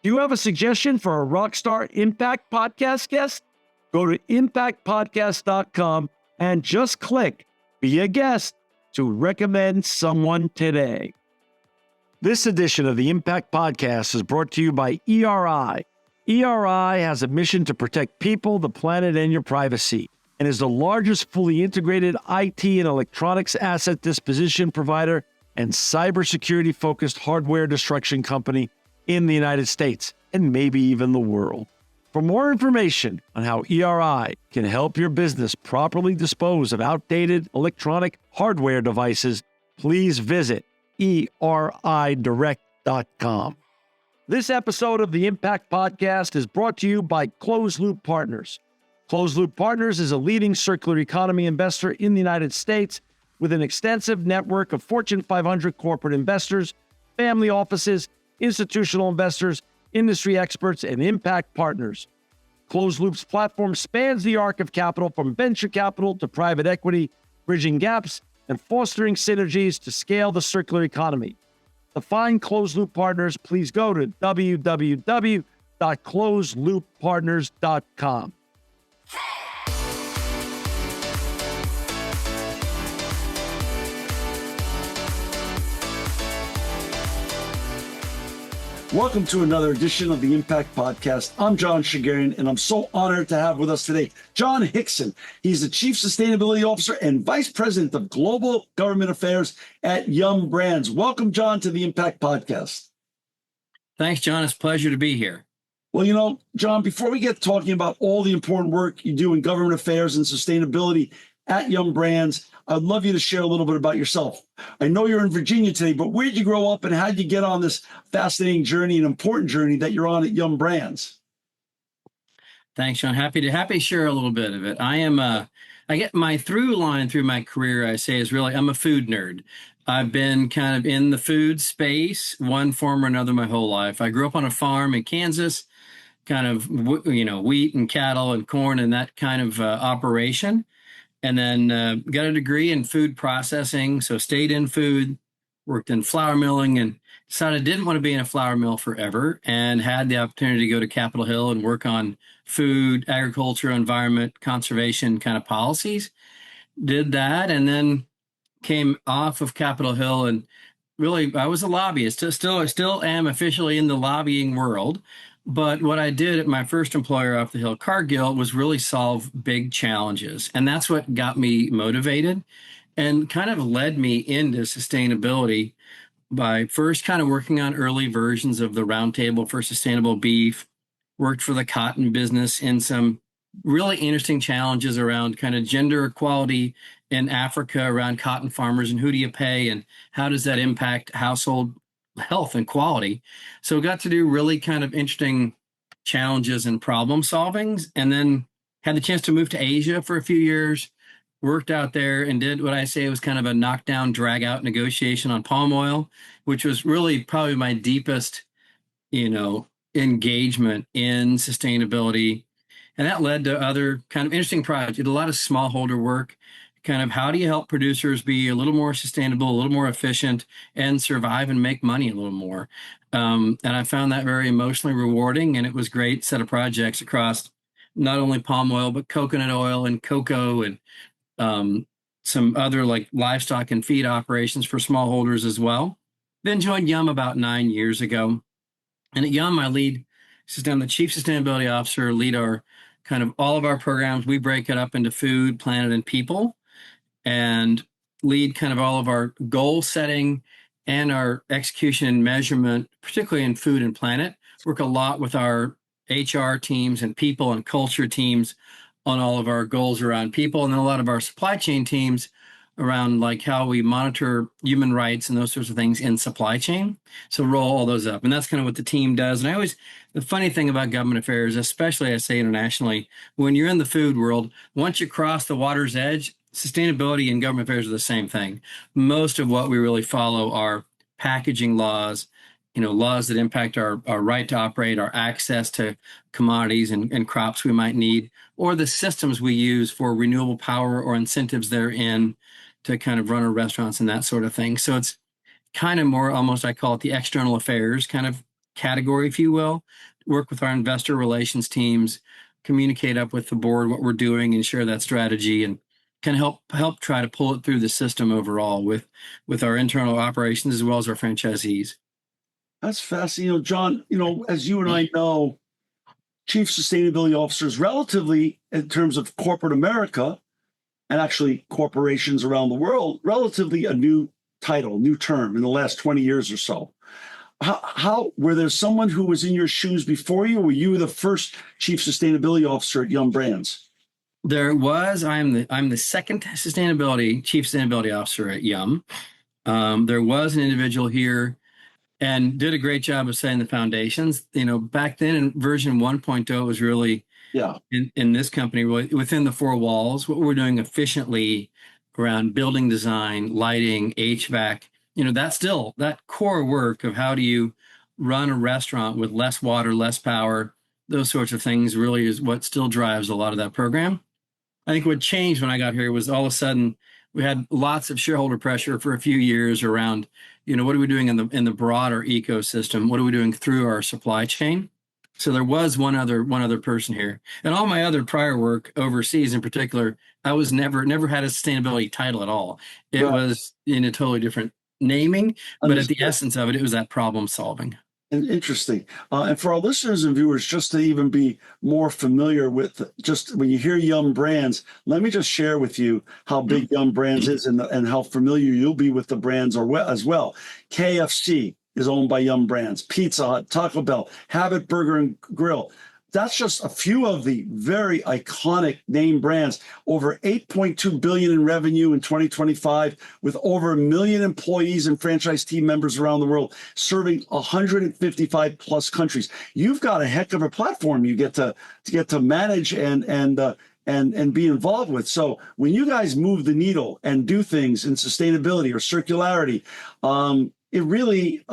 Do you have a suggestion for a Rockstar Impact Podcast guest? Go to impactpodcast.com and just click Be a Guest to recommend someone today. This edition of the Impact Podcast is brought to you by ERI. ERI has a mission to protect people, the planet, and your privacy, and is the largest fully integrated IT and electronics asset disposition provider and cybersecurity-focused hardware destruction company in the United States, and maybe even the world. For more information on how ERI can help your business properly dispose of outdated electronic hardware devices, please visit eridirect.com. This episode of the Impact Podcast is brought to you by Closed Loop Partners. Closed Loop Partners is a leading circular economy investor in the United States with an extensive network of Fortune 500 corporate investors, family offices, institutional investors, industry experts, and impact partners. Closed Loop's platform spans the arc of capital from venture capital to private equity, bridging gaps and fostering synergies to scale the circular economy. To find Closed Loop Partners, please go to www.closedlooppartners.com. Welcome to another edition of the Impact Podcast. I'm John Shigarian, and I'm so honored to have with us today John Hixson. He's the Chief Sustainability Officer and Vice President of Global Government Affairs at Yum Brands. Welcome, John, to the Impact Podcast. Thanks, John. It's a pleasure to be here. Well, John, before we get talking about all the important work you do in government affairs and sustainability at Yum Brands, I'd love you to share a little bit about yourself. I know you're in Virginia today, but where did you grow up and how did you get on this fascinating journey and important journey that you're on at Yum Brands? Thanks, John. Happy to share a little bit of it. I get my through line through my career, I say, is really I'm a food nerd. I've been kind of in the food space, one form or another, my whole life. I grew up on a farm in Kansas, kind of, wheat and cattle and corn and that kind of operation. And then got a degree in food processing, so stayed in food, worked in flour milling, and decided I didn't want to be in a flour mill forever, and had the opportunity to go to Capitol Hill and work on food, agriculture, environment, conservation kind of policies. Did that, and then came off of Capitol Hill, and really I was a lobbyist. I still am officially in the lobbying world. But what I did at my first employer off the Hill, Cargill, was really solve big challenges. And that's what got me motivated and kind of led me into sustainability by first kind of working on early versions of the Roundtable for Sustainable Beef, worked for the cotton business in some really interesting challenges around kind of gender equality in Africa around cotton farmers and who do you pay and how does that impact household health and quality. So got to do really kind of interesting challenges and problem solvings, and then had the chance to move to Asia for a few years, worked out there and did what I say was kind of a knockdown, drag out negotiation on palm oil, which was really probably my deepest, engagement in sustainability. And that led to other kind of interesting projects. Did a lot of smallholder work, kind of how do you help producers be a little more sustainable, a little more efficient, and survive and make money a little more. And I found that very emotionally rewarding, and it was a great set of projects across not only palm oil, but coconut oil and cocoa and some other like livestock and feed operations for smallholders as well. Then joined Yum about 9 years ago. And at Yum, I'm the Chief Sustainability Officer, lead our kind of all of our programs. We break it up into food, planet, and people, and lead kind of all of our goal setting and our execution and measurement, particularly in food and planet. Work a lot with our HR teams and people and culture teams on all of our goals around people, and then a lot of our supply chain teams around like how we monitor human rights and those sorts of things in supply chain. So roll all those up. And that's kind of what the team does. And the funny thing about government affairs, especially I say internationally, when you're in the food world, once you cross the water's edge, sustainability and government affairs are the same thing. Most of what we really follow are packaging laws, laws that impact our right to operate, our access to commodities and crops we might need, or the systems we use for renewable power or incentives therein to kind of run our restaurants and that sort of thing. So it's kind of more almost, I call it the external affairs kind of category, if you will, work with our investor relations teams, communicate up with the board what we're doing and share that strategy, and can help try to pull it through the system overall with our internal operations as well as our franchisees. That's fascinating. John, as you and I know, chief sustainability officers relatively in terms of corporate America and actually corporations around the world, relatively a new title, new term in the last 20 years or so. How were there someone who was in your shoes before you? Or were you the first chief sustainability officer at Yum Brands? There was. I'm the second chief sustainability officer at Yum. There was an individual here and did a great job of setting the foundations. Back then in version 1.0, it was really in this company, really within the four walls, what we're doing efficiently around building design, lighting, HVAC. That's still that core work of how do you run a restaurant with less water, less power, those sorts of things really is what still drives a lot of that program. I think what changed when I got here was all of a sudden we had lots of shareholder pressure for a few years around, what are we doing in the broader ecosystem? What are we doing through our supply chain? So there was one other person here, and all my other prior work overseas, in particular, I was never had a sustainability title at all. It was in a totally different naming, but at the essence of it, it was that problem solving. Interesting. And for our listeners and viewers, just to even be more familiar with, just when you hear Yum Brands, let me just share with you how big Yum Brands is and how familiar you'll be with the brands as well. KFC is owned by Yum Brands, Pizza Hut, Taco Bell, Habit Burger and Grill. That's just a few of the very iconic name brands. Over $8.2 billion in revenue in 2025, with over 1 million employees and franchise team members around the world, serving 155 plus countries. You've got a heck of a platform you get to manage and be involved with. So when you guys move the needle and do things in sustainability or circularity, it really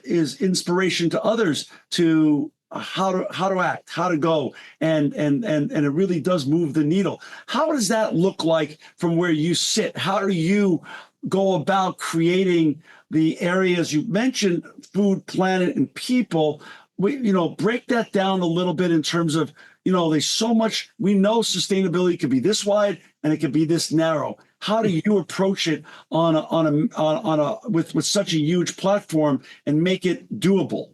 is inspiration to others to how to act, how to go, and it really does move the needle. How does that look like from where you sit? How do you go about creating the areas you mentioned, food, planet, and people? Break that down a little bit in terms of, there's so much. We know sustainability could be this wide and it could be this narrow. How do you approach it with such a huge platform and make it doable?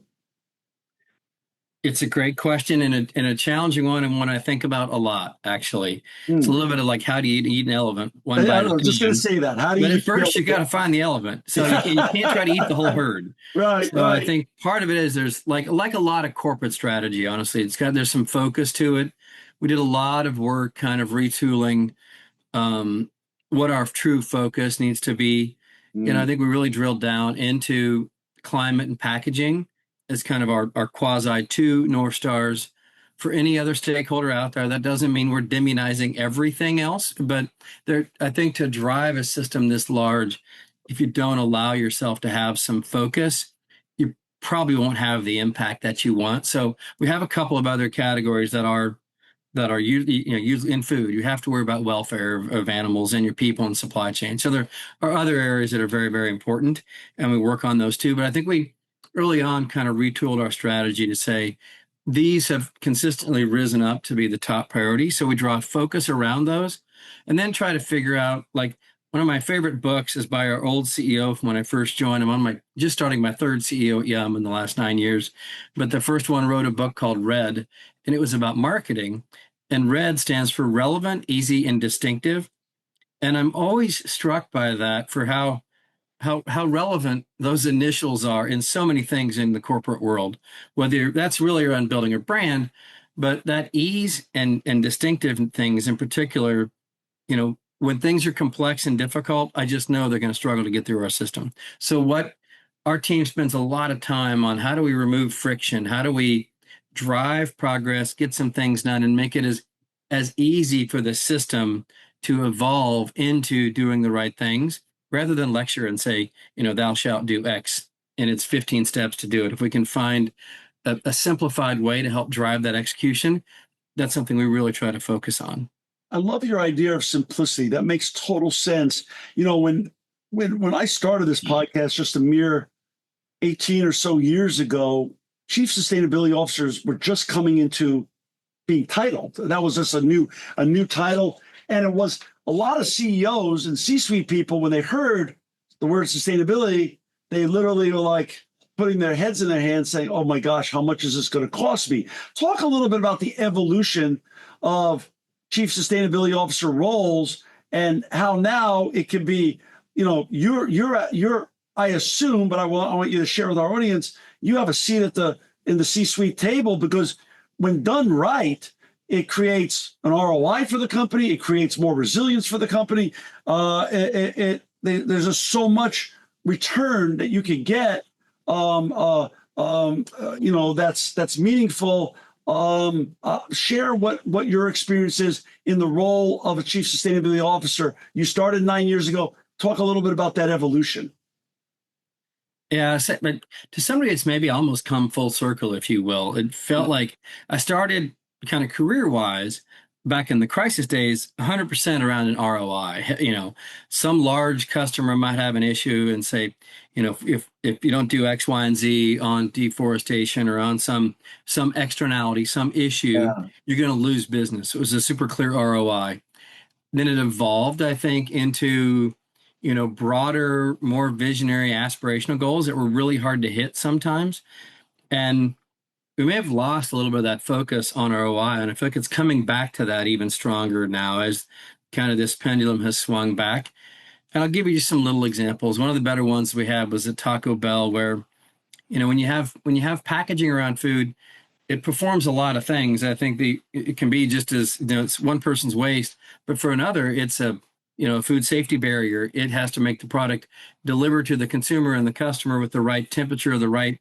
It's a great question and a challenging one, and one I think about a lot, actually. It's a little bit of like, how do you eat an elephant? I was just going to say that. But at first, you got to find the elephant. So you can't try to eat the whole herd. Right. I think part of it is there's like a lot of corporate strategy, honestly. There's some focus to it. We did a lot of work kind of retooling what our true focus needs to be. I think we really drilled down into climate and packaging as kind of our quasi two North Stars for any other stakeholder out there. That doesn't mean we're demonizing everything else, but I think to drive a system this large, if you don't allow yourself to have some focus, you probably won't have the impact that you want. So we have a couple of other categories that are usually in food. You have to worry about welfare of animals and your people and supply chain. So there are other areas that are very, very important, and we work on those too. But I think we early on kind of retooled our strategy to say these have consistently risen up to be the top priority. So we draw focus around those and then try to figure out, like, one of my favorite books is by our old CEO from when I first joined. I'm just starting my third CEO at Yum in the last 9 years. But the first one wrote a book called Red, and it was about marketing. And RED stands for relevant, easy, and distinctive. And I'm always struck by that for how relevant those initials are in so many things in the corporate world, whether that's really around building a brand, but that ease and distinctive things in particular, when things are complex and difficult, I just know they're going to struggle to get through our system. So what our team spends a lot of time on, how do we remove friction? How do we drive progress, get some things done, and make it as easy for the system to evolve into doing the right things, rather than lecture and say, thou shalt do X, and it's 15 steps to do it. If we can find a simplified way to help drive that execution, that's something we really try to focus on. I love your idea of simplicity. That makes total sense. When I started this podcast just a mere 18 or so years ago, chief sustainability officers were just coming into being titled. That was just a new title. And it was a lot of CEOs and C-suite people, when they heard the word sustainability, they literally were like putting their heads in their hands saying, oh my gosh, how much is this going to cost me? Talk a little bit about the evolution of chief sustainability officer roles and how now it can be, you're I assume, but I want you to share with our audience, you have a seat in the C-suite table, because when done right, it creates an ROI for the company. It creates more resilience for the company. There's just so much return that you can get. That's meaningful. Share what your experience is in the role of a chief sustainability officer. You started 9 years ago. Talk a little bit about that evolution. Yeah, but to some degree, it's maybe almost come full circle, if you will. It felt like I started kind of career-wise back in the crisis days, 100% around an ROI. Some large customer might have an issue and say, if you don't do X, Y, and Z on deforestation or on some externality, some issue, you're going to lose business. It was a super clear ROI. Then it evolved, I think, into broader, more visionary, aspirational goals that were really hard to hit sometimes. And we may have lost a little bit of that focus on ROI. And I feel like it's coming back to that even stronger now as kind of this pendulum has swung back. And I'll give you just some little examples. One of the better ones we had was at Taco Bell, where, when you have packaging around food, it performs a lot of things. I think it can be just as, it's one person's waste, but for another, it's a food safety barrier. It has to make the product deliver to the consumer and the customer with the right temperature, the right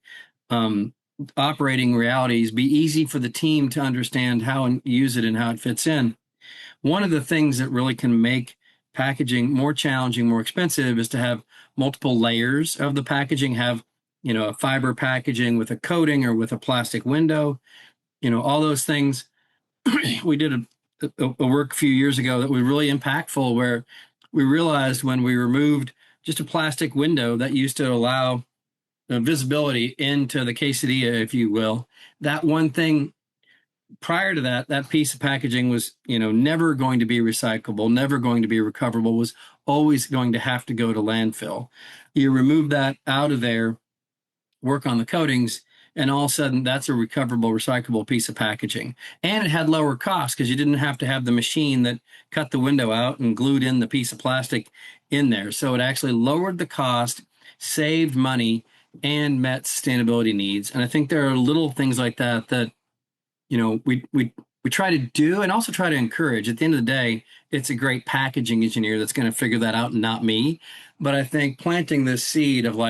operating realities, be easy for the team to understand how and use it and how it fits in. One of the things that really can make packaging more challenging, more expensive, is to have multiple layers of the packaging, have a fiber packaging with a coating or with a plastic window, all those things. We did a work a few years ago that was really impactful, where we realized when we removed just a plastic window that used to allow visibility into the quesadilla, if you will, that one thing prior to that piece of packaging was, never going to be recyclable, never going to be recoverable, was always going to have to go to landfill. You remove that out of there, work on the coatings, and all of a sudden that's a recoverable, recyclable piece of packaging. And it had lower costs because you didn't have to have the machine that cut the window out and glued in the piece of plastic in there. So it actually lowered the cost, saved money, and met sustainability needs. And I think there are little things like that we try to do and also try to encourage. At the end of the day, it's a great packaging engineer that's going to figure that out, not me. But I think planting this seed of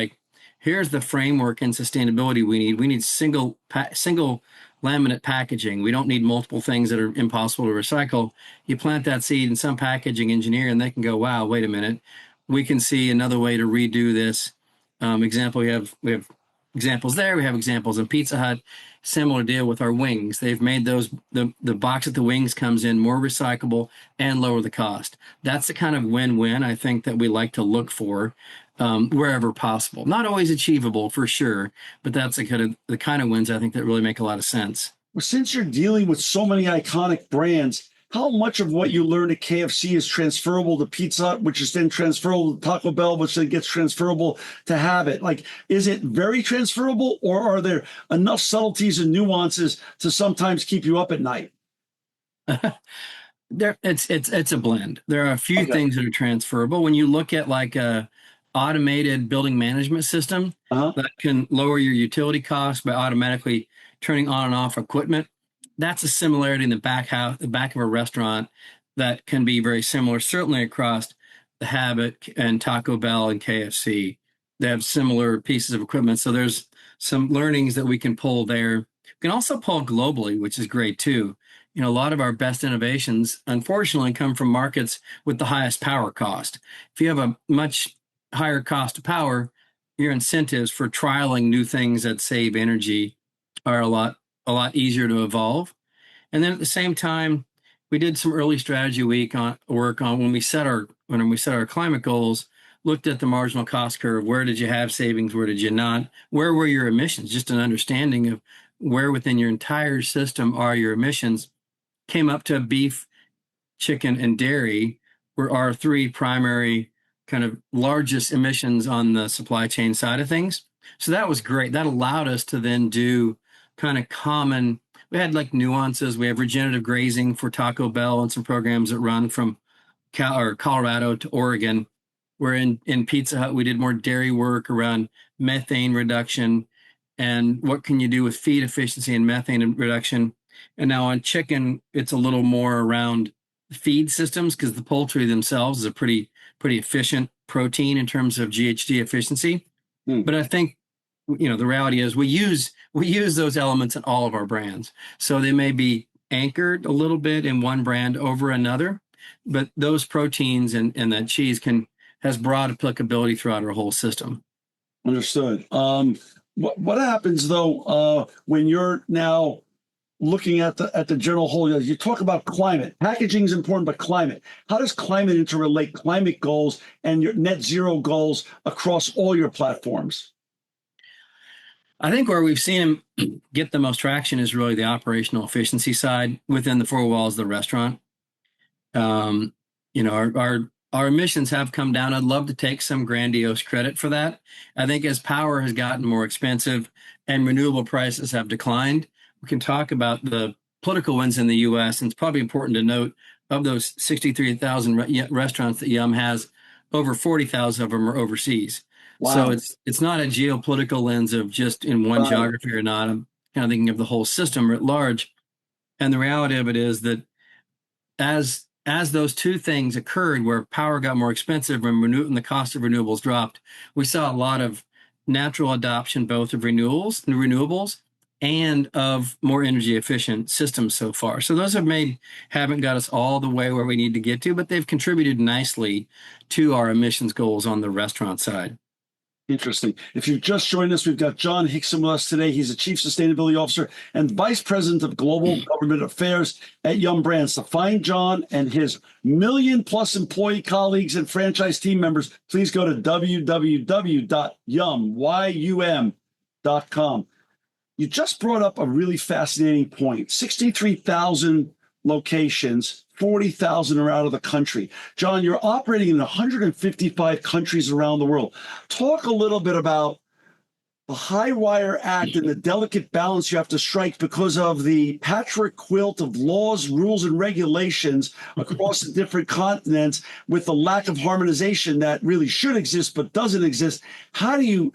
here's the framework and sustainability we need. We need single laminate packaging. We don't need multiple things that are impossible to recycle. You plant that seed in some packaging engineer and they can go, wow, wait a minute. We can see another way to redo this. Example, we have examples there. We have examples in Pizza Hut. Similar deal with our wings. They've made the box that the wings comes in more recyclable and lower the cost. That's the kind of win-win I think that we like to look for wherever possible. Not always achievable for sure, but that's the kind of wins I think that really make a lot of sense. Well, since you're dealing with so many iconic brands, how much of what you learned at KFC is transferable to Pizza Hut, which is then transferable to Taco Bell, which then gets transferable to Habit? Is it very transferable, or are there enough subtleties and nuances to sometimes keep you up at night? It's a blend. There are a few things that are transferable. When you look at a automated building management system that can lower your utility costs by automatically turning on and off equipment, that's a similarity in the back of a restaurant that can be very similar, certainly across the Habit and Taco Bell and KFC. They have similar pieces of equipment. So there's some learnings that we can pull there. We can also pull globally, which is great too. A lot of our best innovations, unfortunately, come from markets with the highest power cost. If you have a much higher cost of power, your incentives for trialing new things that save energy are a lot easier to evolve. And then at the same time, we did some early strategy work on when we set our climate goals, looked at the marginal cost curve. Where did you have savings? Where did you not? Where were your emissions? Just an understanding of where within your entire system are your emissions. Came up to beef, chicken, and dairy were our three primary kind of largest emissions on the supply chain side of things. So that was great. That allowed us to then do kind of common, we had like nuances. We have regenerative grazing for Taco Bell and some programs that run from Colorado to Oregon. Where in Pizza Hut, we did more dairy work around methane reduction and what can you do with feed efficiency and methane reduction. And now on chicken, it's a little more around feed systems because the poultry themselves is a pretty efficient protein in terms of GHG efficiency. But I think the reality is we use those elements in all of our brands. So they may be anchored a little bit in one brand over another, but those proteins and that cheese has broad applicability throughout our whole system. Understood. What happens though when you're now looking at the general whole? You talk about climate. Packaging is important, but climate. How does climate interrelate climate goals and your net zero goals across all your platforms? I think where we've seen them get the most traction is really the operational efficiency side within the four walls of the restaurant. Our emissions have come down. I'd love to take some grandiose credit for that. I think as power has gotten more expensive and renewable prices have declined, we can talk about the political wins in the U.S. And it's probably important to note of those 63,000 restaurants that Yum has, over 40,000 of them are overseas. Wow. So it's not a geopolitical lens of just in one geography or not. I'm kind of thinking of the whole system at large. And the reality of it is that as those two things occurred, where power got more expensive and the cost of renewables dropped, we saw a lot of natural adoption, both of renewables and of more energy efficient systems so far. So those haven't got us all the way where we need to get to, but they've contributed nicely to our emissions goals on the restaurant side. Interesting. If you've just joined us, we've got John Hixson with us today. He's the Chief Sustainability Officer and Vice President of Global Government Affairs at Yum Brands. To find John and his million-plus employee colleagues and franchise team members, please go to www.yum.com. You just brought up a really fascinating point. 63,000 locations, 40,000 are out of the country. John, you're operating in 155 countries around the world. Talk a little bit about the High Wire Act and the delicate balance you have to strike because of the patchwork quilt of laws, rules, and regulations across the different continents with the lack of harmonization that really should exist but doesn't exist. How do you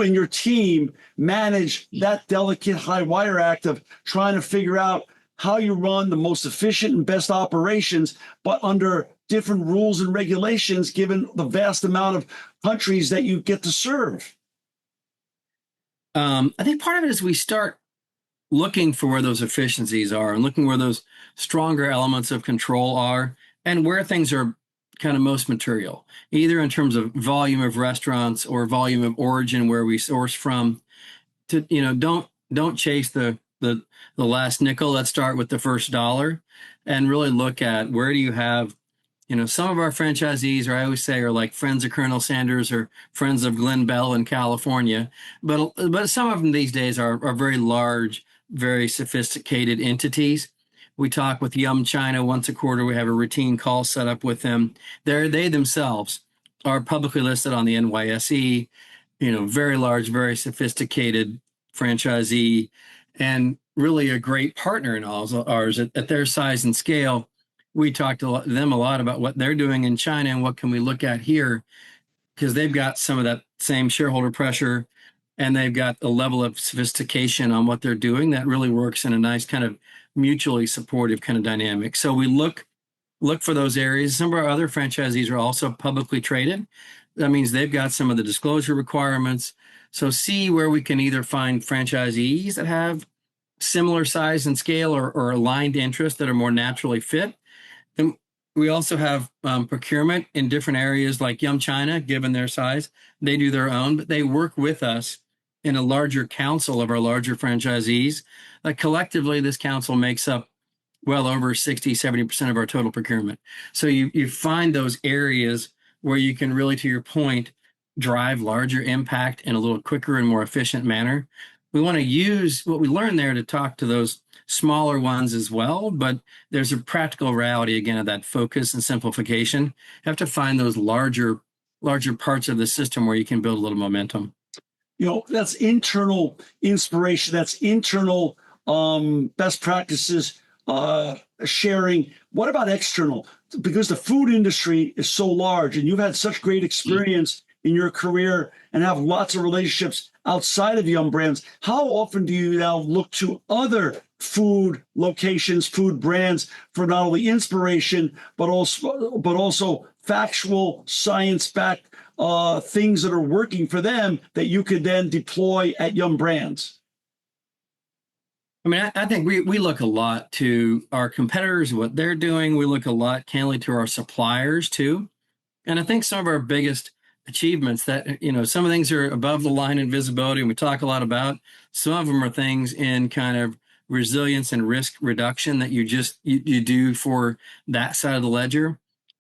and your team manage that delicate High Wire Act of trying to figure out how you run the most efficient and best operations, but under different rules and regulations, given the vast amount of countries that you get to serve? I think part of it is we start looking for where those efficiencies are and looking where those stronger elements of control are and where things are kind of most material, either in terms of volume of restaurants or volume of origin where we source from. To don't chase the last nickel. Let's start with the first dollar and really look at where do you have, some of our franchisees, or I always say, are like friends of Colonel Sanders or friends of Glenn Bell in California. But some of them these days are very large, very sophisticated entities. We talk with Yum China once a quarter. We have a routine call set up with them. They themselves are publicly listed on the NYSE, very large, very sophisticated franchisee, and really a great partner in ours at their size and scale. We talked to them a lot about what they're doing in China and what can we look at here, because they've got some of that same shareholder pressure and they've got a level of sophistication on what they're doing that really works in a nice kind of mutually supportive kind of dynamic. So we look for those areas. Some of our other franchisees are also publicly traded. That means they've got some of the disclosure requirements. So see where we can either find franchisees that have similar size and scale or aligned interests that are more naturally fit. And we also have procurement in different areas like Yum China, given their size. They do their own, but they work with us in a larger council of our larger franchisees. Like collectively, this council makes up well over 60, 70% of our total procurement. So you find those areas where you can really, to your point, drive larger impact in a little quicker and more efficient manner. We want to use what we learn there to talk to those smaller ones as well, but there's a practical reality again of that focus and simplification. You have to find those larger parts of the system where you can build a little momentum. That's internal inspiration. That's internal best practices sharing. What about external? Because the food industry is so large and you've had such great experience in your career and have lots of relationships outside of Yum Brands. How often do you now look to other food locations, food brands for not only inspiration, but also factual, science-backed things that are working for them that you could then deploy at Yum Brands? I mean, I think we look a lot to our competitors, what they're doing. We look a lot, candidly, to our suppliers too. And I think some of our biggest achievements that, some of things are above the line in visibility, and we talk a lot about. Some of them are things in kind of resilience and risk reduction that you do for that side of the ledger.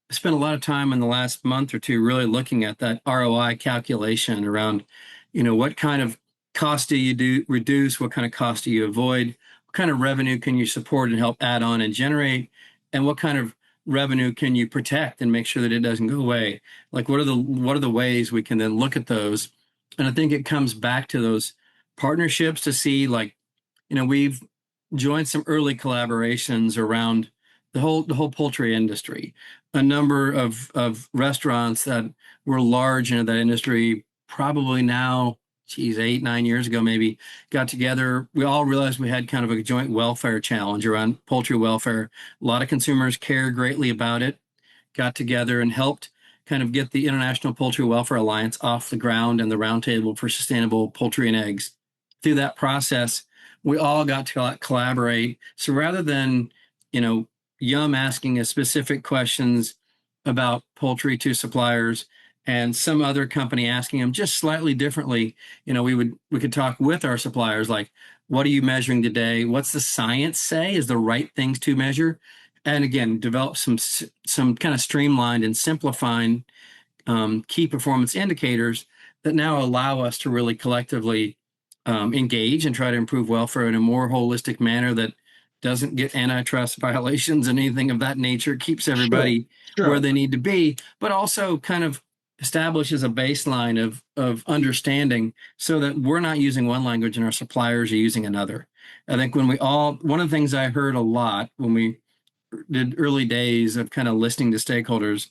I spent a lot of time in the last month or two really looking at that ROI calculation around, what kind of cost do you reduce? What kind of cost do you avoid? What kind of revenue can you support and help add on and generate? And what kind of revenue can you protect and make sure that it doesn't go away? Like, what are the ways we can then look at those? And I think it comes back to those partnerships to see, like, we've joined some early collaborations around the whole poultry industry. A number of restaurants that were large in that industry, probably now, 8, 9 years ago, maybe, got together. We all realized we had kind of a joint welfare challenge around poultry welfare. A lot of consumers care greatly about it, got together and helped kind of get the International Poultry Welfare Alliance off the ground and the Roundtable for Sustainable Poultry and Eggs. Through that process, we all got to collaborate. So rather than, Yum asking us specific questions about poultry to suppliers, and some other company asking them just slightly differently, we could talk with our suppliers, like, what are you measuring today? What's the science say is the right things to measure? And again, develop some kind of streamlined and simplifying key performance indicators that now allow us to really collectively engage and try to improve welfare in a more holistic manner that doesn't get antitrust violations and anything of that nature, keeps everybody Sure. where they need to be, but also kind of establishes a baseline of understanding so that we're not using one language and our suppliers are using another. I think one of the things I heard a lot when we did early days of kind of listening to stakeholders,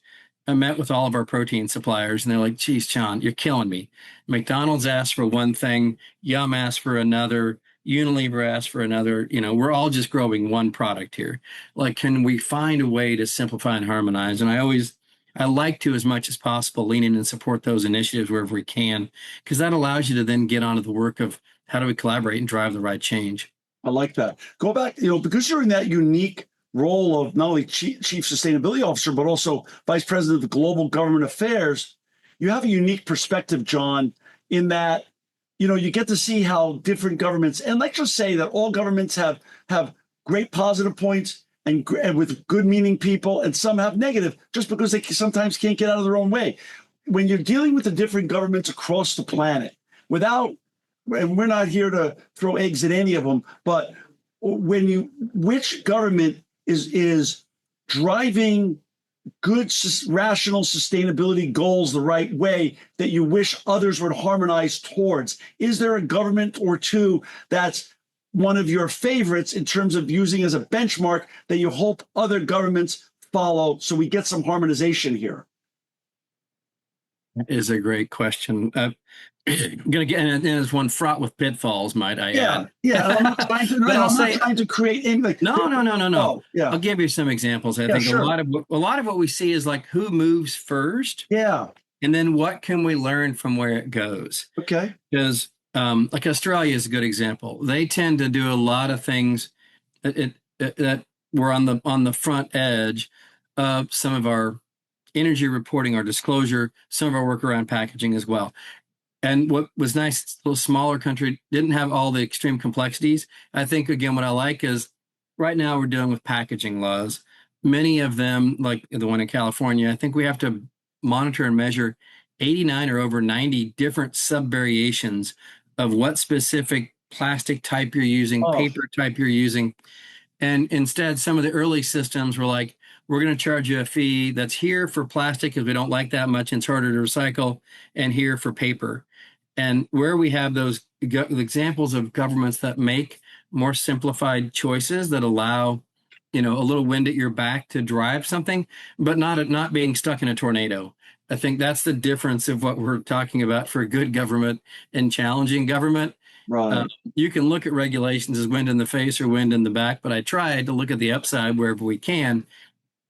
I met with all of our protein suppliers and they're like, geez, John, you're killing me. McDonald's asked for one thing, Yum asked for another, Unilever asked for another. We're all just growing one product here. Like, can we find a way to simplify and harmonize? And I like to, as much as possible, lean in and support those initiatives wherever we can, because that allows you to then get onto the work of how do we collaborate and drive the right change. I like that. Go back, because you're in that unique role of not only chief sustainability officer, but also vice president of global government affairs. You have a unique perspective, John, in that, you get to see how different governments, and let's just say that all governments have great positive points and with good meaning people, and some have negative just because they sometimes can't get out of their own way. When you're dealing with the different governments across the planet, and we're not here to throw eggs at any of them, but which government is driving good, rational sustainability goals the right way that you wish others would harmonize towards? Is there a government or two that's one of your favorites in terms of using as a benchmark that you hope other governments follow so we get some harmonization here? That is a great question. And it's one fraught with pitfalls, might I add. Yeah. I'm not trying to, but I'm not trying to create any. No. Oh, yeah. I'll give you some examples. I think sure. a lot of what we see is like who moves first. Yeah. And then what can we learn from where it goes? Okay. Because like Australia is a good example. They tend to do a lot of things that were on the front edge of some of our energy reporting, our disclosure, some of our work around packaging as well. And what was nice, a little smaller country, didn't have all the extreme complexities. I think, again, what I like is right now we're dealing with packaging laws. Many of them, like the one in California, I think we have to monitor and measure 89 or over 90 different sub-variations of what specific plastic type you're using, Oh, paper type you're using. And instead, some of the early systems were like, we're going to charge you a fee that's here for plastic because we don't like that much and it's harder to recycle, and here for paper. And where we have those examples of governments that make more simplified choices that allow, a little wind at your back to drive something, but not being stuck in a tornado. I think that's the difference of what we're talking about for good government and challenging government. Uh, right. you can look at regulations as wind in the face or wind in the back, but I try to look at the upside wherever we can.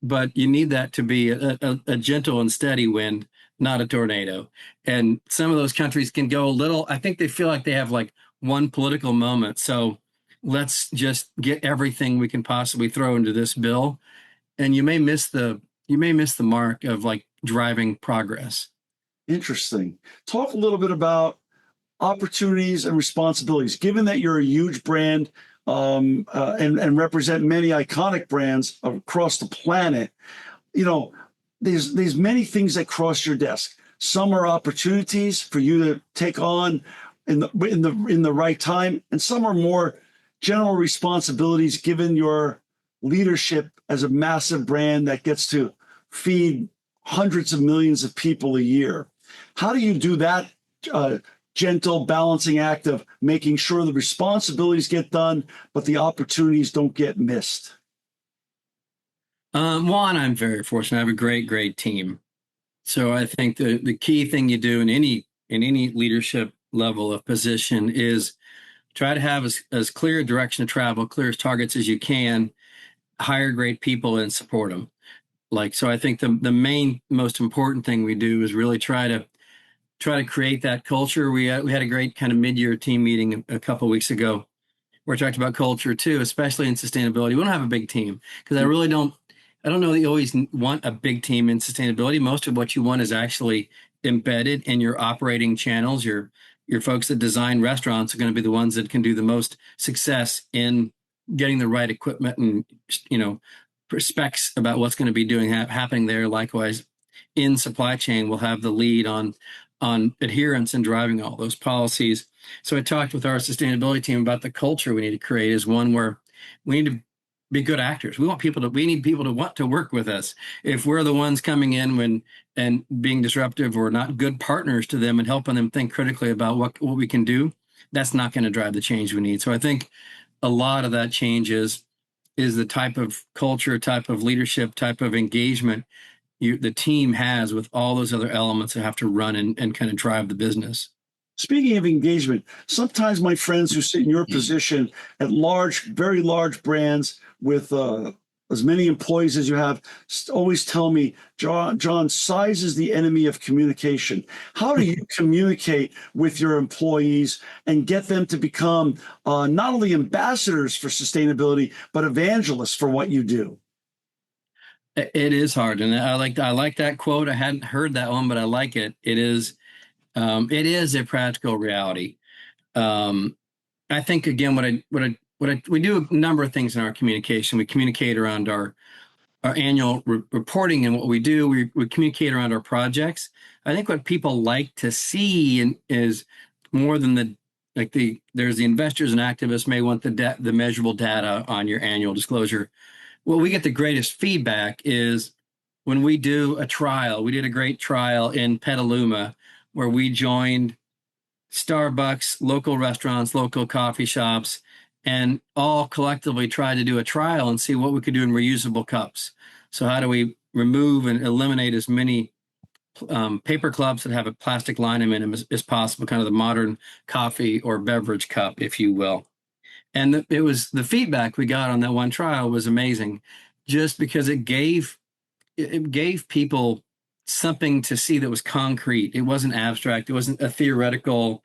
But you need that to be a gentle and steady wind, not a tornado. And some of those countries can go a little, I think they feel like they have like one political moment. So let's just get everything we can possibly throw into this bill. And you may miss the mark of like driving progress. Interesting. Talk a little bit about opportunities and responsibilities. Given that you're a huge brand and represent many iconic brands across the planet, you know, there's many things that cross your desk. Some are opportunities for you to take on in the right time, and some are more general responsibilities given your leadership as a massive brand that gets to feed hundreds of millions of people a year. How do you do that gentle balancing act of making sure the responsibilities get done, but the opportunities don't get missed? One, I'm very fortunate. I have a great, great team. So I think the key thing you do in any leadership level of position is try to have as clear a direction to travel, clear as targets as you can, hire great people and support them. Like, so I think the main most important thing we do is really try to create that culture. We had a great kind of mid-year team meeting a couple of weeks ago where I talked about culture too, especially in sustainability. We don't have a big team because I don't know that you always want a big team in sustainability. Most of what you want is actually embedded in your operating channels. Your folks that design restaurants are going to be the ones that can do the most success in getting the right equipment and specs about what's going to be happening there. Likewise, in supply chain, we'll have the lead on adherence and driving all those policies. So I talked with our sustainability team about the culture we need to create is one where we need to be good actors. We need people to want to work with us. If we're the ones coming in and being disruptive or not good partners to them and helping them think critically about what we can do, that's not going to drive the change we need. So I think a lot of that change is the type of culture, type of leadership, type of engagement the team has with all those other elements that have to run and kind of drive the business. Speaking of engagement, sometimes my friends who sit in your position at large, very large brands with as many employees as you have always tell me, John, size is the enemy of communication. How do you communicate with your employees and get them to become not only ambassadors for sustainability, but evangelists for what you do? It is hard, and I like that quote. I hadn't heard that one, but I like it. It is a practical reality. I think again, we do a number of things in our communication. We communicate around our annual reporting and what we do. We communicate around our projects. I think what people like to see is more than there's the investors and activists may want the measurable data on your annual disclosure. Well, we get the greatest feedback is when we do a trial. We did a great trial in Petaluma where we joined Starbucks, local restaurants, local coffee shops, and all collectively tried to do a trial and see what we could do in reusable cups. So how do we remove and eliminate as many paper cups that have a plastic lining in them as possible, kind of the modern coffee or beverage cup, if you will. And it was the feedback we got on that one trial was amazing, just because it gave people something to see that was concrete. It wasn't abstract. It wasn't a theoretical,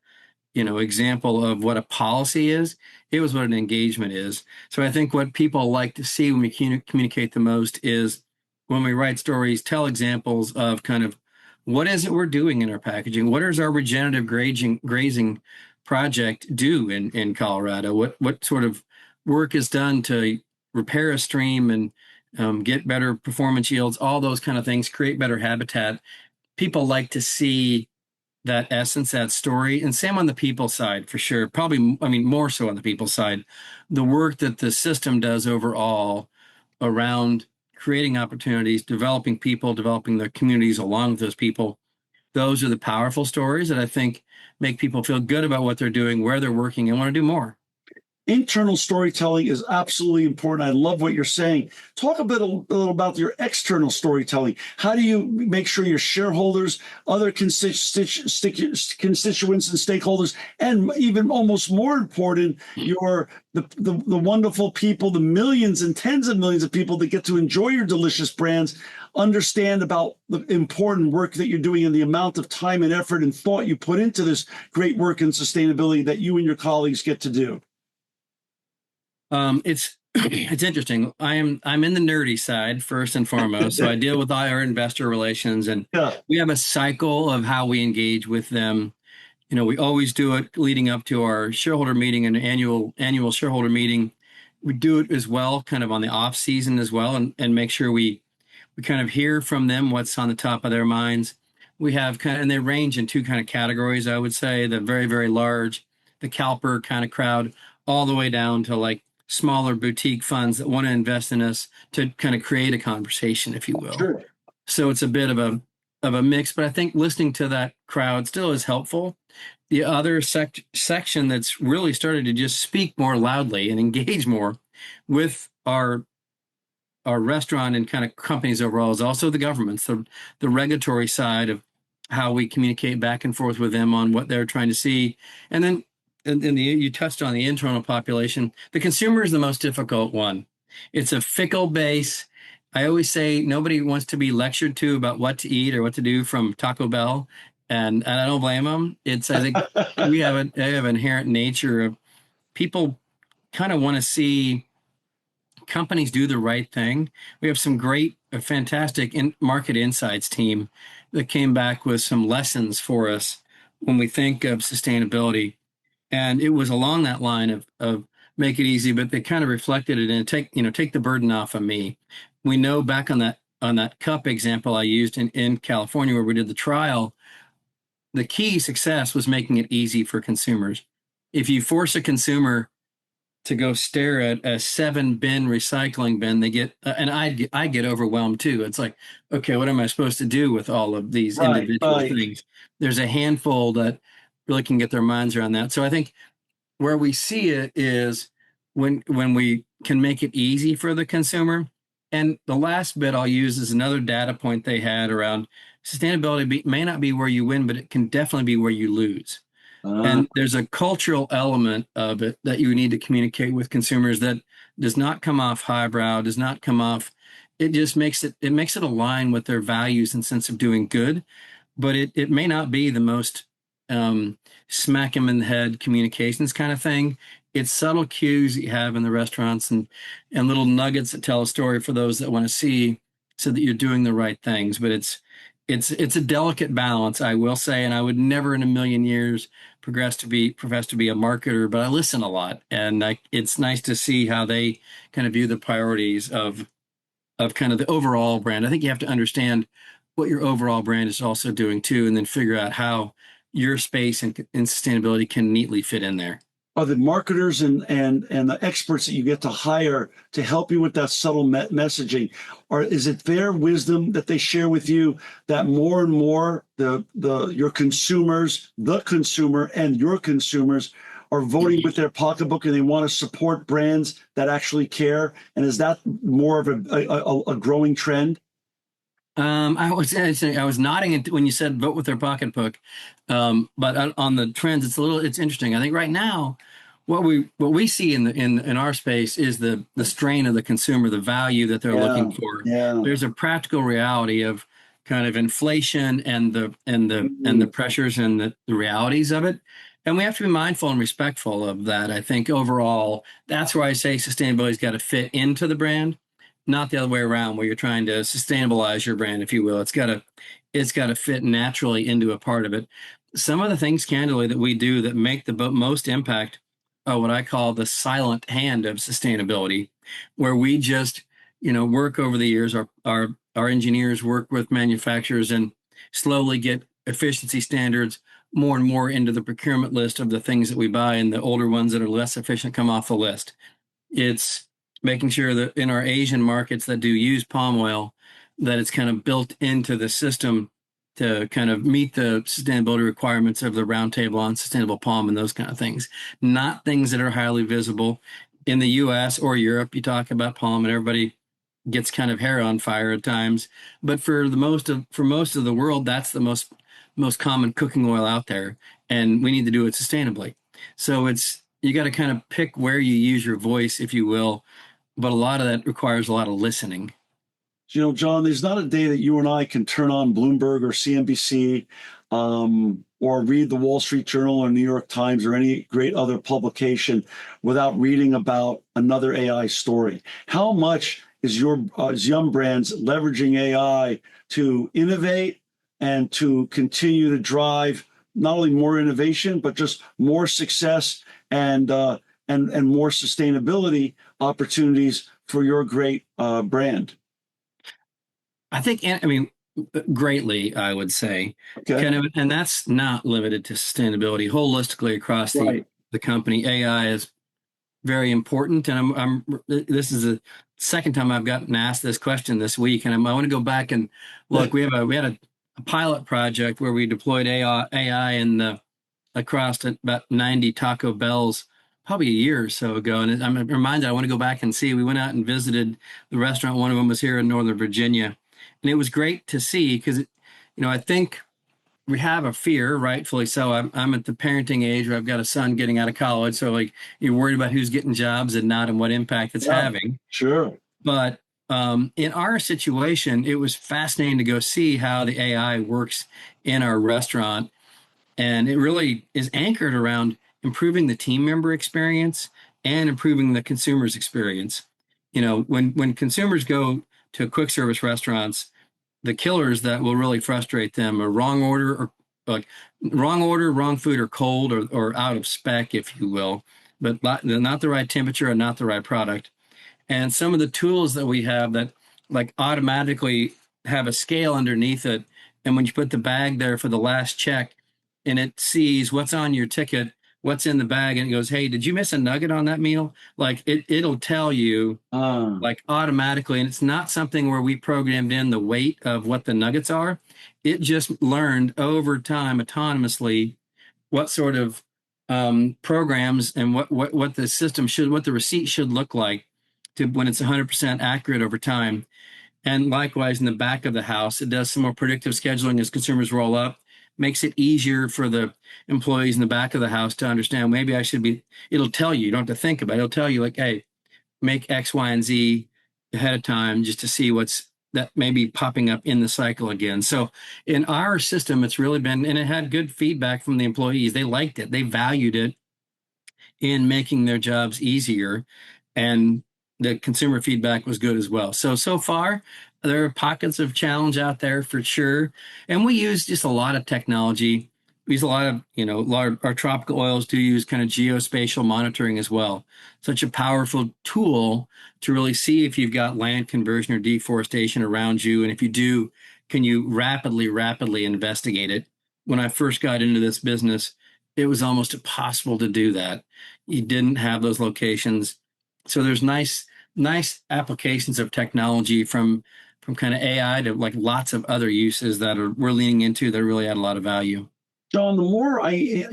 example of what a policy is. It was what an engagement is. So I think what people like to see when we communicate the most is when we write stories, tell examples of kind of what is it we're doing in our packaging? What does our regenerative grazing project do in Colorado? What sort of work is done to repair a stream and get better performance yields, all those kind of things, create better habitat. people like to see that essence, that story, and same on the people side for sure. Probably, I mean, more so on the people side. The work that the system does overall around creating opportunities, developing people, developing their communities along with those people. Those are the powerful stories that I think make people feel good about what they're doing, where they're working, and want to do more. Internal storytelling is absolutely important. I love what you're saying. Talk a little about your external storytelling. How do you make sure your shareholders, other constituents and stakeholders, and even almost more important, the wonderful people, the millions and tens of millions of people that get to enjoy your delicious brands, understand about the important work that you're doing and the amount of time and effort and thought you put into this great work in sustainability that you and your colleagues get to do? It's it's interesting. I'm in the nerdy side first and foremost. So I deal with all our investor relations, and Yeah. we have a cycle of how we engage with them. You know, we always do it leading up to our shareholder meeting and annual shareholder meeting. We do it as well, kind of on the off season as well, and make sure we kind of hear from them what's on the top of their minds. We have kind of, and they range in two kind of categories, I would say, the very, very large, the CalPER kind of crowd, all the way down to like smaller boutique funds that want to invest in us to kind of create a conversation, if you will. Sure. So it's a bit of a mix, but I think listening to that crowd still is helpful. The other section that's really started to just speak more loudly and engage more with our restaurant and kind of companies overall is also the government. So the regulatory side of how we communicate back and forth with them on what they're trying to see. And then you touched on the internal population. The consumer is the most difficult one. It's a fickle base. I always say nobody wants to be lectured to about what to eat or what to do from Taco Bell. And I don't blame them. It's, I think we have an inherent nature of people kind of want to see companies do the right thing. We have some great, fantastic market insights team that came back with some lessons for us when we think of sustainability. And it was along that line of make it easy, but they kind of reflected it and take the burden off of me. We know back on that cup example I used in California where we did the trial, the key success was making it easy for consumers. If you force a consumer to go stare at a 7-bin recycling bin, they get, and I get overwhelmed too. It's like, okay, what am I supposed to do with all of these individual things? There's a handful that really can get their minds around that. So I think where we see it is when we can make it easy for the consumer. And the last bit I'll use is another data point they had around sustainability may not be where you win, but it can definitely be where you lose. And there's a cultural element of it that you need to communicate with consumers that does not come off highbrow, does not come off. It just makes it align with their values and sense of doing good. But it may not be the most smack them in the head communications kind of thing. It's subtle cues that you have in the restaurants and little nuggets that tell a story for those that want to see so that you're doing the right things. But it's a delicate balance, I will say, and I would never in a million years profess to be a marketer, but I listen a lot, and it's nice to see how they kind of view the priorities of kind of the overall brand. I think you have to understand what your overall brand is also doing too, and then figure out how your space and sustainability can neatly fit in there. Are the marketers and the experts that you get to hire to help you with that subtle messaging, or is it their wisdom that they share with you that more and more your consumers, the consumer and your consumers are voting with their pocketbook and they want to support brands that actually care? And is that more of a growing trend? I was nodding when you said vote with their pocketbook, but on the trends, it's interesting. I think right now, what we see in our space is the strain of the consumer, the value that they're looking for. Yeah. There's a practical reality of kind of inflation and the pressures and the realities of it, and we have to be mindful and respectful of that. I think overall, that's where I say sustainability's got to fit into the brand. Not the other way around, where you're trying to sustainabilize your brand, if you will. It's got to fit naturally into a part of it. Some of the things, candidly, that we do that make the most impact are what I call the silent hand of sustainability, where we just, work over the years. Our engineers work with manufacturers, and slowly get efficiency standards more and more into the procurement list of the things that we buy, and the older ones that are less efficient come off the list. It's making sure that in our Asian markets that do use palm oil, that it's kind of built into the system to kind of meet the sustainability requirements of the roundtable on sustainable palm and those kind of things. Not things that are highly visible. In the US or Europe, you talk about palm and everybody gets kind of hair on fire at times. But for most of the world, that's the most common cooking oil out there, and we need to do it sustainably. So you got to kind of pick where you use your voice, if you will, but a lot of that requires a lot of listening. John, there's not a day that you and I can turn on Bloomberg or CNBC or read the Wall Street Journal or New York Times or any great other publication without reading about another AI story. How much is Yum Brands leveraging AI to innovate and to continue to drive not only more innovation, but just more success and more sustainability opportunities for your great brand? I mean, greatly, I would say. Okay. Kind of, and that's not limited to sustainability. Holistically across Right. the company, AI is very important. And this is the second time I've gotten asked this question this week, and I want to go back and look. We had a pilot project where we deployed AI across about 90 Taco Bells probably a year or so ago. And I'm reminded I want to go back and see. We went out and visited the restaurant. One of them was here in Northern Virginia. And it was great to see because, I think we have a fear, rightfully so. I'm at the parenting age where I've got a son getting out of college. So like you're worried about who's getting jobs and not and what impact it's having. Sure. But in our situation, it was fascinating to go see how the AI works in our restaurant. And it really is anchored around improving the team member experience and improving the consumer's experience. When consumers go to quick service restaurants, the killers that will really frustrate them are wrong order, wrong food, or cold or out of spec, if you will, but not the right temperature and not the right product. And some of the tools that we have that like automatically have a scale underneath it. And when you put the bag there for the last check and it sees what's on your ticket, what's in the bag, and it goes, hey, did you miss a nugget on that meal? Like it'll tell you like automatically. And it's not something where we programmed in the weight of what the nuggets are. It just learned over time autonomously what sort of programs and what the system what the receipt should look like to when it's 100% accurate over time. And likewise, in the back of the house, it does some more predictive scheduling as consumers roll up, makes it easier for the employees in the back of the house to understand maybe it'll tell you don't have to think about it. It'll tell you like, hey, make X, Y, and Z ahead of time just to see that may be popping up in the cycle again. So in our system, it's really been, and it had good feedback from the employees. They liked it. They valued it in making their jobs easier. And the consumer feedback was good as well. So far, there are pockets of challenge out there for sure. And we use just a lot of technology. We use a lot of, our tropical oils do use kind of geospatial monitoring as well. Such a powerful tool to really see if you've got land conversion or deforestation around you. And if you do, can you rapidly investigate it? When I first got into this business, it was almost impossible to do that. You didn't have those locations. So there's nice applications of technology from kind of AI to like lots of other uses that we're leaning into that really add a lot of value. John, the more I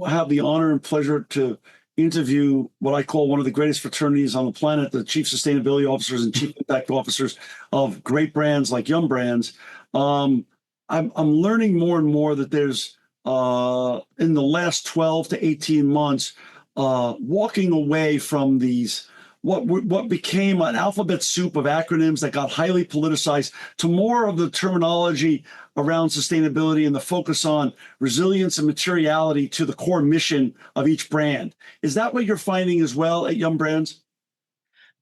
have the honor and pleasure to interview what I call one of the greatest fraternities on the planet, the chief sustainability officers and chief impact officers of great brands like Yum Brands, I'm learning more and more that there's in the last 12 to 18 months walking away from these what became an alphabet soup of acronyms that got highly politicized to more of the terminology around sustainability and the focus on resilience and materiality to the core mission of each brand. Is that what you're finding as well at Yum Brands?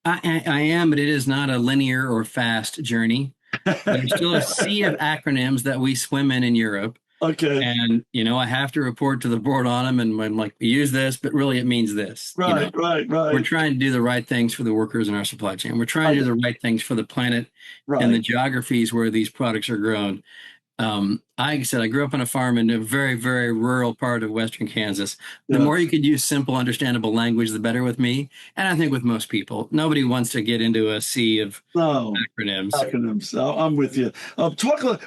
I am, but it is not a linear or fast journey. There's still a sea of acronyms that we swim in Europe. Okay. And, I have to report to the board on them. And I'm like, we use this, but really it means this. Right. We're trying to do the right things for the workers in our supply chain. We're trying to do the right things for the planet and the geographies where these products are grown. Like I said, I grew up on a farm in a very, very rural part of Western Kansas. The Yeah. more you could use simple, understandable language, the better with me. And I think with most people, nobody wants to get into a sea of No. acronyms. Acronyms. I'm with you.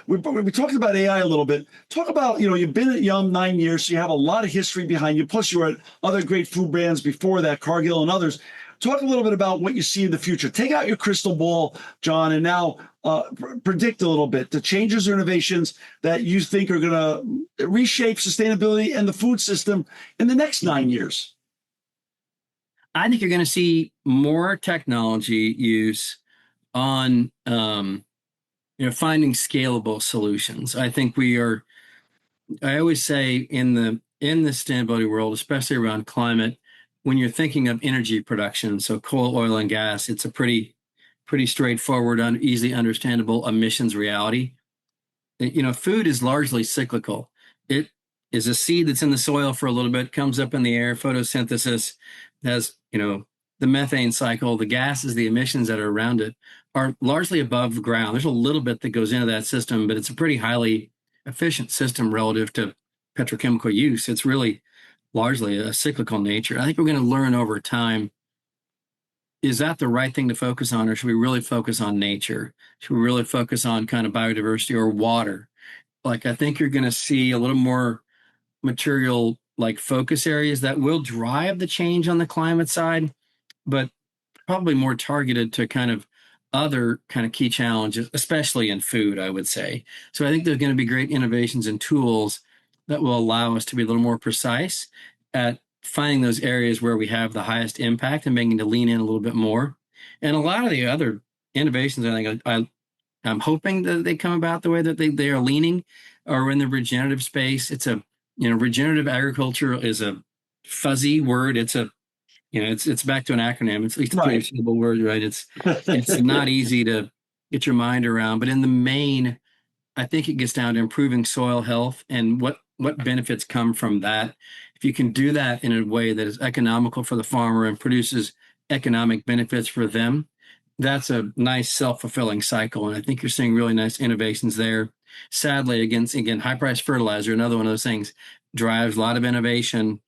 We talked about AI a little bit. Talk about, you've been at Yum 9 years, so you have a lot of history behind you. Plus, you were at other great food brands before that, Cargill and others. Talk a little bit about what you see in the future. Take out your crystal ball, John, and now predict a little bit the changes or innovations that you think are going to reshape sustainability and the food system in the next 9 years. I think you're going to see more technology use on finding scalable solutions. I think I always say in the sustainability world, especially around climate, when you're thinking of energy production, so coal, oil, and gas, it's a pretty straightforward, easily understandable emissions reality. Food is largely cyclical. It is a seed that's in the soil for a little bit, comes up in the air, photosynthesis, has, the methane cycle, the gases, the emissions that are around it are largely above ground. There's a little bit that goes into that system, but it's a pretty highly efficient system relative to petrochemical use. It's really largely a cyclical nature. I think we're going to learn over time, is that the right thing to focus on, or should we really focus on nature? Should we really focus on kind of biodiversity or water? Like, I think you're going to see a little more material like focus areas that will drive the change on the climate side, but probably more targeted to kind of other kind of key challenges, especially in food, I would say. So I think there's going to be great innovations and tools that will allow us to be a little more precise at finding those areas where we have the highest impact and beginning to lean in a little bit more. And a lot of the other innovations, I think I'm hoping that they come about the way that they are leaning, or in the regenerative space. It's regenerative agriculture is a fuzzy word. It's back to an acronym. It's at least a pretty simple word, right? It's not easy to get your mind around, but in the main, I think it gets down to improving soil health and what benefits come from that. If you can do that in a way that is economical for the farmer and produces economic benefits for them, that's a nice self-fulfilling cycle. And I think you're seeing really nice innovations there. Sadly, again, high-priced fertilizer, another one of those things, drives a lot of innovation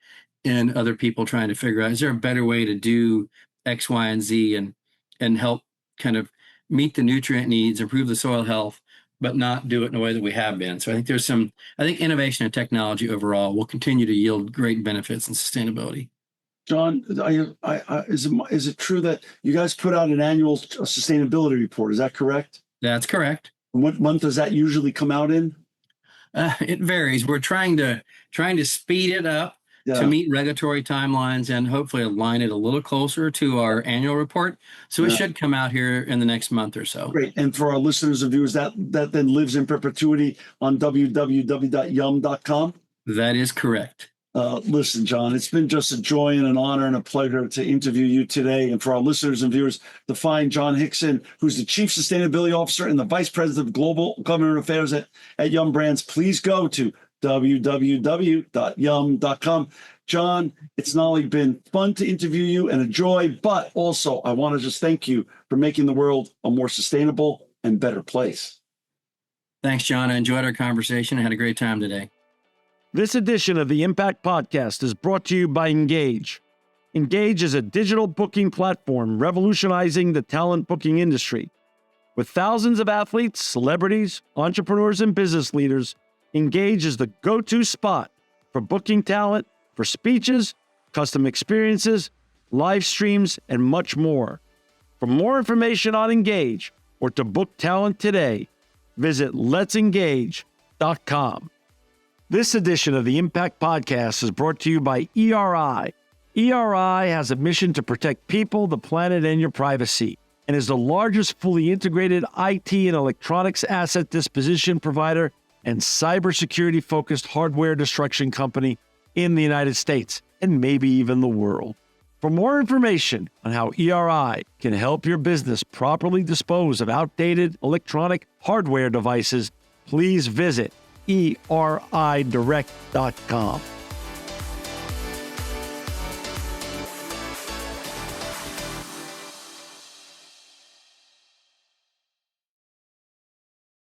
in other people trying to figure out, is there a better way to do X, Y, and Z and help kind of meet the nutrient needs, improve the soil health, but not do it in a way that we have been. So I think innovation and technology overall will continue to yield great benefits and sustainability. John, is it true that you guys put out an annual sustainability report? Is that correct? That's correct. And what month does that usually come out in? It varies. We're trying to speed it up to meet regulatory timelines and hopefully align it a little closer to our annual report. So it should come out here in the next month or so. Great. And for our listeners and viewers, that then lives in perpetuity on www.yum.com? That is correct. Listen, John, it's been just a joy and an honor and a pleasure to interview you today. And for our listeners and viewers, to find John Hixson, who's the Chief Sustainability Officer and the Vice President of Global Government Affairs at Yum Brands, please go to www.yum.com. John, it's not only been fun to interview you and a joy, but also I want to just thank you for making the world a more sustainable and better place. Thanks, John. I enjoyed our conversation. I had a great time today. This edition of the Impact Podcast is brought to you by Engage. Engage is a digital booking platform revolutionizing the talent booking industry. With thousands of athletes, celebrities, entrepreneurs, and business leaders, Engage is the go-to spot for booking talent, for speeches, custom experiences, live streams, and much more. For more information on Engage or to book talent today, visit letsengage.com. This edition of the Impact Podcast is brought to you by ERI. ERI has a mission to protect people, the planet, and your privacy, and is the largest fully integrated IT and electronics asset disposition provider and cybersecurity-focused hardware destruction company in the United States, and maybe even the world. For more information on how ERI can help your business properly dispose of outdated electronic hardware devices, please visit eridirect.com.